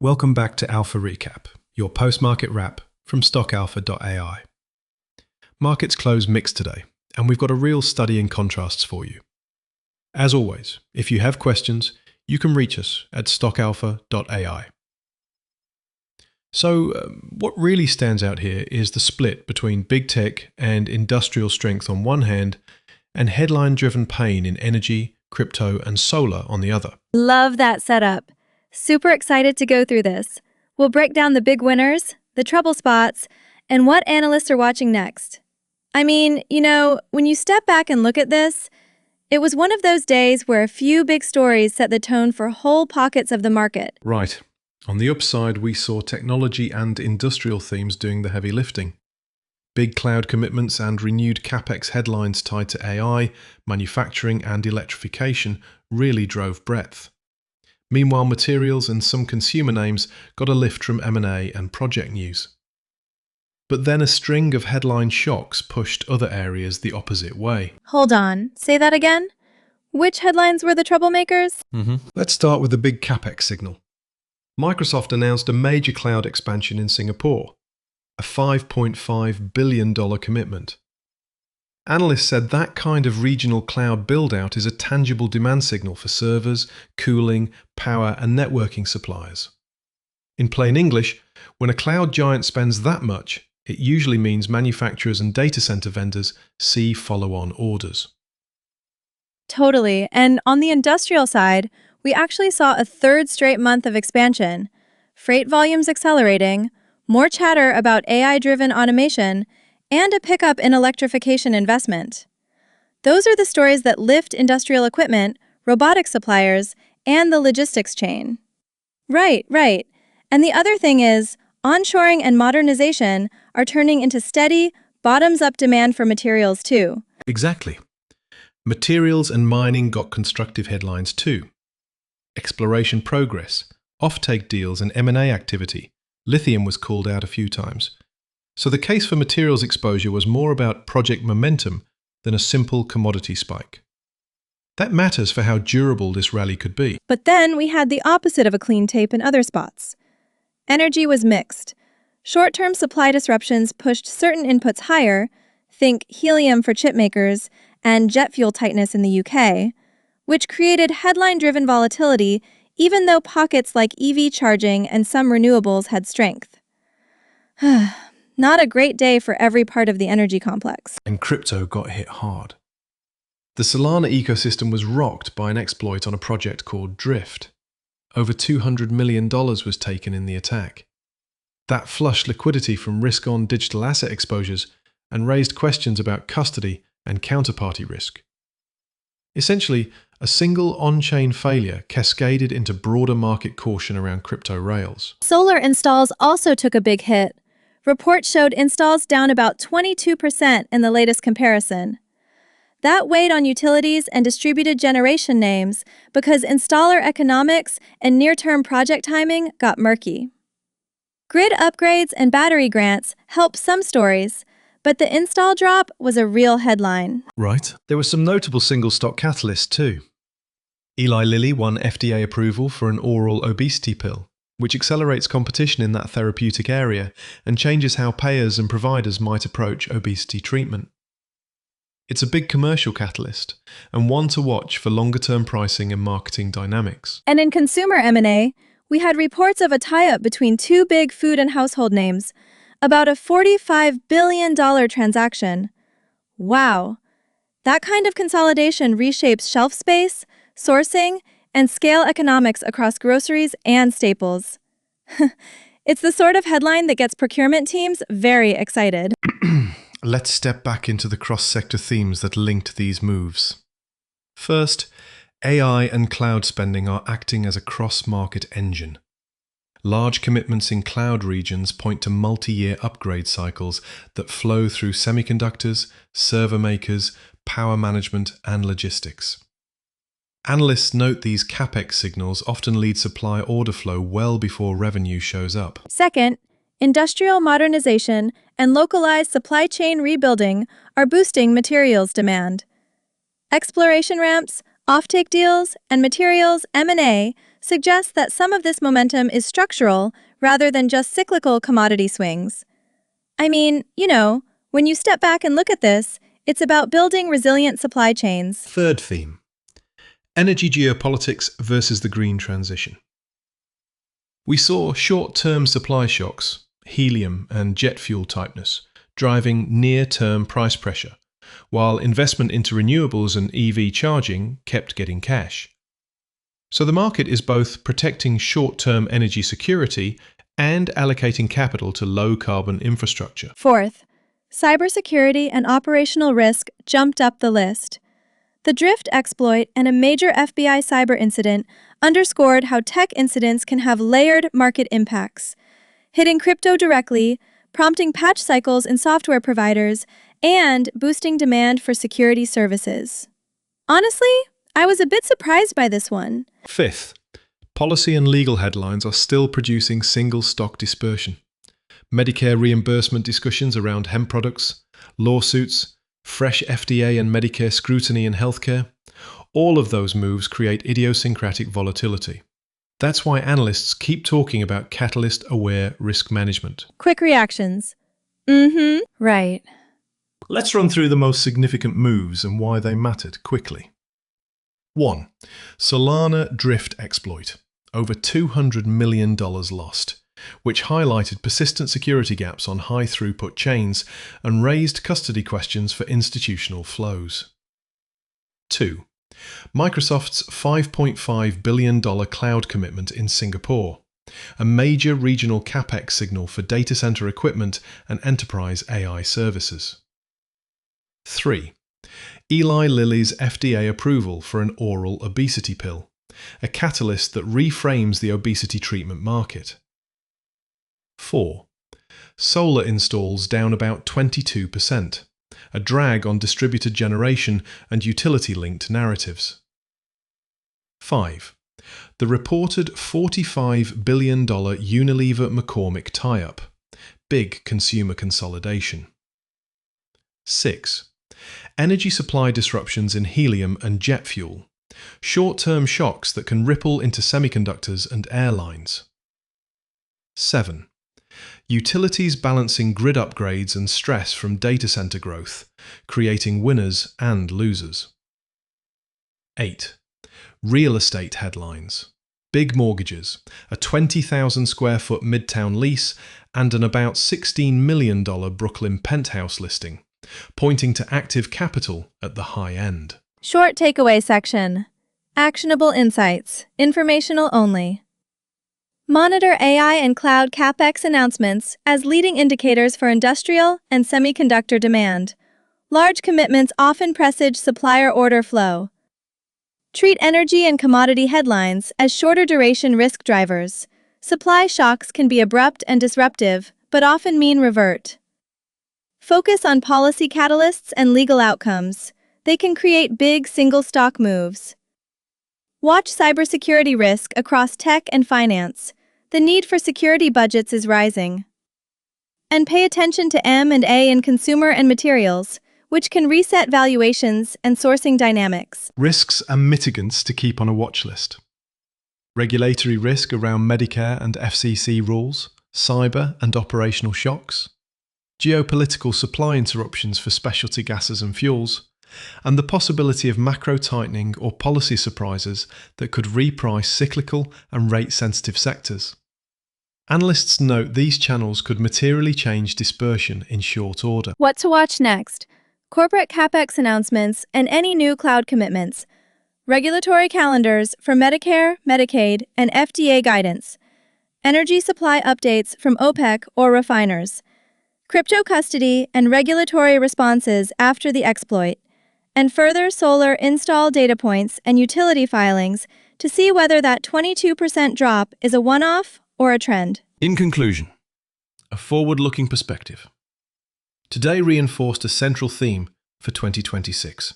Welcome back to Alpha Recap, your post-market wrap from stockalpha.ai. Markets closed mixed today, and we've got a real study in contrasts for you. As always, if you have questions, you can reach us at stockalpha.ai. So, what really stands out here is the split between big tech and industrial strength on one hand, and headline-driven pain in energy, crypto, and solar on the other. Love that setup. Super excited to go through this. We'll break down the big winners, the trouble spots, and what analysts are watching next. I mean, when you step back and look at this, it was one of those days where a few big stories set the tone for whole pockets of the market. Right. On the upside, we saw technology and industrial themes doing the heavy lifting. Big cloud commitments and renewed CapEx headlines tied to AI, manufacturing, and electrification really drove breadth. Meanwhile, materials and some consumer names got a lift from M&A and project news. But then a string of headline shocks pushed other areas the opposite way. Hold on, say that again? Which headlines were the troublemakers? Let's start with the big CapEx signal. Microsoft announced a major cloud expansion in Singapore, a $5.5 billion commitment. Analysts said that kind of regional cloud build-out is a tangible demand signal for servers, cooling, power, and networking suppliers. In plain English, when a cloud giant spends that much, it usually means manufacturers and data center vendors see follow-on orders. Totally. And on the industrial side, we actually saw a third straight month of expansion. Freight volumes accelerating, more chatter about AI-driven automation, and a pickup in electrification investment. Those are the stories that lift industrial equipment, robotic suppliers, and the logistics chain. Right. And the other thing is, onshoring and modernization are turning into steady, bottoms-up demand for materials too. Exactly. Materials and mining got constructive headlines too. Exploration progress, offtake deals, and M&A activity. Lithium was called out a few times. So the case for materials exposure was more about project momentum than a simple commodity spike. That matters for how durable this rally could be. But then we had the opposite of a clean tape in other spots. Energy was mixed. Short-term supply disruptions pushed certain inputs higher, think helium for chip makers and jet fuel tightness in the UK, which created headline-driven volatility even though pockets like EV charging and some renewables had strength. Not a great day for every part of the energy complex. And crypto got hit hard. The Solana ecosystem was rocked by an exploit on a project called Drift. Over $200 million was taken in the attack. That flushed liquidity from risk-on digital asset exposures and raised questions about custody and counterparty risk. Essentially, a single on-chain failure cascaded into broader market caution around crypto rails. Solar installs also took a big hit. Reports showed installs down about 22% in the latest comparison. That weighed on utilities and distributed generation names because installer economics and near-term project timing got murky. Grid upgrades and battery grants helped some stories, but the install drop was a real headline. Right. There were some notable single-stock catalysts too. Eli Lilly won FDA approval for an oral obesity pill, which accelerates competition in that therapeutic area and changes how payers and providers might approach obesity treatment. It's a big commercial catalyst, and one to watch for longer-term pricing and marketing dynamics. And in consumer M&A, we had reports of a tie-up between two big food and household names, about a $45 billion transaction. Wow! That kind of consolidation reshapes shelf space, sourcing, and scale economics across groceries and staples. It's the sort of headline that gets procurement teams very excited. Let's step back into the cross-sector themes that linked these moves. First, AI and cloud spending are acting as a cross-market engine. Large commitments in cloud regions point to multi-year upgrade cycles that flow through semiconductors, server makers, power management, and logistics. Analysts note these CapEx signals often lead supply order flow well before revenue shows up. Second, industrial modernization and localized supply chain rebuilding are boosting materials demand. Exploration ramps, offtake deals, and materials M&A suggests that some of this momentum is structural rather than just cyclical commodity swings. I mean, when you step back and look at this, it's about building resilient supply chains. Third theme: energy geopolitics versus the green transition. We saw short-term supply shocks, helium and jet fuel tightness, driving near-term price pressure, while investment into renewables and EV charging kept getting cash. So the market is both protecting short-term energy security and allocating capital to low-carbon infrastructure. Fourth, cybersecurity and operational risk jumped up the list. The Drift exploit and a major FBI cyber incident underscored how tech incidents can have layered market impacts, hitting crypto directly, prompting patch cycles in software providers, and boosting demand for security services. Honestly, I was a bit surprised by this one. Fifth, policy and legal headlines are still producing single stock dispersion. Medicare reimbursement discussions around hemp products, lawsuits, fresh FDA and Medicare scrutiny in healthcare, all of those moves create idiosyncratic volatility. That's why analysts keep talking about catalyst-aware risk management. Quick reactions. Right. Let's run through the most significant moves and why they mattered quickly. 1. Solana Drift exploit. Over $200 million lost, which highlighted persistent security gaps on high-throughput chains and raised custody questions for institutional flows. 2. Microsoft's $5.5 billion cloud commitment in Singapore, a major regional capex signal for data center equipment and enterprise AI services. 3. Eli Lilly's FDA approval for an oral obesity pill, a catalyst that reframes the obesity treatment market. 4. Solar installs down about 22%, a drag on distributed generation and utility-linked narratives. 5. The reported $45 billion Unilever-McCormick tie-up, big consumer consolidation. 6. Energy supply disruptions in helium and jet fuel, short-term shocks that can ripple into semiconductors and airlines. 7. Utilities balancing grid upgrades and stress from data center growth, creating winners and losers. 8. Real estate headlines. Big mortgages, a 20,000 square foot midtown lease, and an about $16 million Brooklyn penthouse listing, pointing to active capital at the high end. Short takeaway section. Actionable insights. Informational only. Monitor AI and cloud capex announcements as leading indicators for industrial and semiconductor demand. Large commitments often presage supplier order flow. Treat energy and commodity headlines as shorter duration risk drivers. Supply shocks can be abrupt and disruptive, but often mean revert. Focus on policy catalysts and legal outcomes. They can create big single-stock moves. Watch cybersecurity risk across tech and finance. The need for security budgets is rising. And pay attention to M&A in consumer and materials, which can reset valuations and sourcing dynamics. Risks and mitigants to keep on a watch list. Regulatory risk around Medicare and FCC rules, cyber and operational shocks, geopolitical supply interruptions for specialty gases and fuels, and the possibility of macro tightening or policy surprises that could reprice cyclical and rate-sensitive sectors. Analysts note these channels could materially change dispersion in short order. What to watch next? Corporate capex announcements and any new cloud commitments. Regulatory calendars for Medicare, Medicaid, and FDA guidance. Energy supply updates from OPEC or refiners. Crypto custody and regulatory responses after the exploit. And further solar install data points and utility filings to see whether that 22% drop is a one-off or a trend. In conclusion, a forward-looking perspective. Today reinforced a central theme for 2026.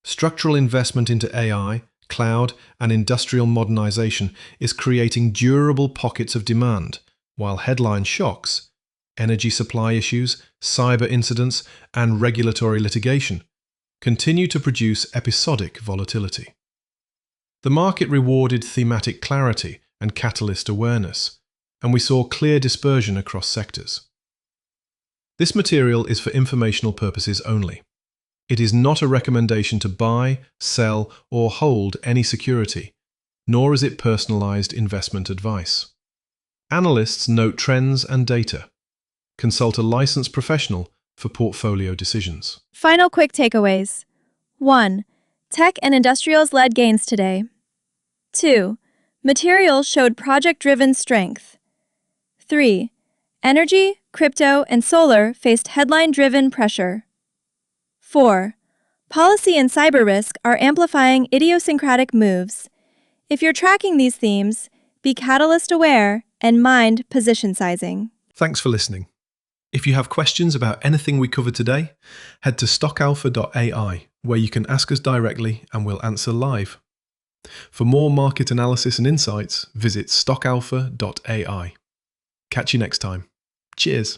Structural investment into AI, cloud, and industrial modernization is creating durable pockets of demand, while headline shocks, energy supply issues, cyber incidents, and regulatory litigation continue to produce episodic volatility. The market rewarded thematic clarity and catalyst awareness, and we saw clear dispersion across sectors. This material is for informational purposes only. It is not a recommendation to buy, sell, or hold any security, nor is it personalized investment advice. Analysts note trends and data. Consult a licensed professional for portfolio decisions. Final quick takeaways. 1. Tech and industrials led gains today. 2. Materials showed project-driven strength. 3. Energy, crypto, and solar faced headline-driven pressure. 4. Policy and cyber risk are amplifying idiosyncratic moves. If you're tracking these themes, be catalyst aware and mind position sizing. Thanks for listening. If you have questions about anything we covered today, head to stockalpha.ai, where you can ask us directly and we'll answer live. For more market analysis and insights, visit stockalpha.ai. Catch you next time. Cheers.